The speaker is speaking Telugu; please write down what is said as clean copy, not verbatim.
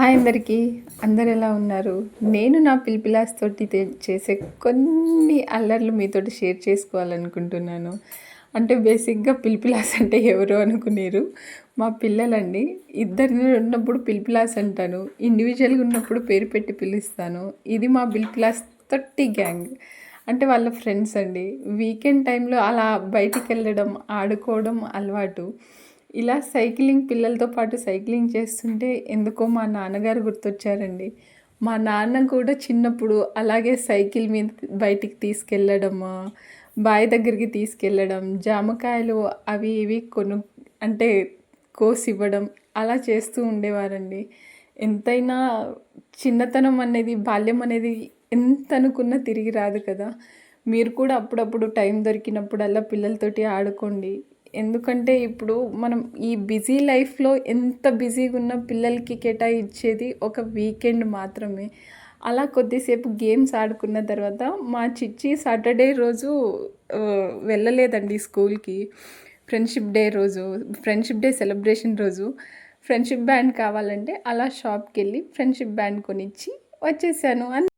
హాయ్ అందరికీ. అందరు ఎలా ఉన్నారు? నేను నా పిల్పిలాస్ తోటి చేసే కొన్ని అల్లర్లు మీతోటి షేర్ చేసుకోవాలనుకుంటున్నాను. అంటే బేసిక్‌గా పిల్పిలాస్ అంటే ఎవరు అనుకునేరు. మా పిల్లలండి. ఇద్దరు ఉన్నప్పుడు పిల్పిలాస్ అంటాను. ఇండివిజువల్‌గా ఉన్నప్పుడు పేరు పెట్టి పిలుస్తాను. ఇది మా పిల్పిలాస్ తొట్టి గ్యాంగ్. అంటే వాళ్ళ ఫ్రెండ్స్ అండి. వీకెండ్ టైంలో అలా బయటికెళ్ళడం, ఆడుకోవడం అలవాటు. ఇలా సైక్లింగ్ పిల్లలతో పాటు సైక్లింగ్ చేస్తుంటే ఎందుకో మా నాన్నగారు గుర్తొచ్చారండి. మా నాన్న కూడా చిన్నప్పుడు అలాగే సైకిల్ మీద బయటికి తీసుకెళ్ళడము, బావి దగ్గరికి తీసుకెళ్ళడం, జామకాయలు అవి ఇవి అంటే కోసివ్వడం అలా చేస్తూ ఉండేవారండి. ఎంతైనా చిన్నతనం అనేది, బాల్యం అనేది ఎంత అనుకున్నా తిరిగి రాదు కదా! మీరు కూడా అప్పుడప్పుడు టైం దొరికినప్పుడల్లా పిల్లలతోటి ఆడుకోండి. ఎందుకంటే ఇప్పుడు మనం ఈ బిజీ లైఫ్‌లో ఎంత బిజీగా ఉన్న పిల్లలకి కేటాయించేది ఒక వీకెండ్ మాత్రమే. అలా కొద్దిసేపు గేమ్స్ ఆడుకున్న తర్వాత మా చిట్టి సాటర్‌డే రోజు వెళ్ళలేదండి స్కూల్‌కి. ఫ్రెండ్షిప్ డే సెలబ్రేషన్ రోజు ఫ్రెండ్షిప్ బ్యాండ్ కావాలంటే అలా షాప్‌కెళ్ళి ఫ్రెండ్షిప్ బ్యాండ్ కొనిచ్చి వచ్చేసాను.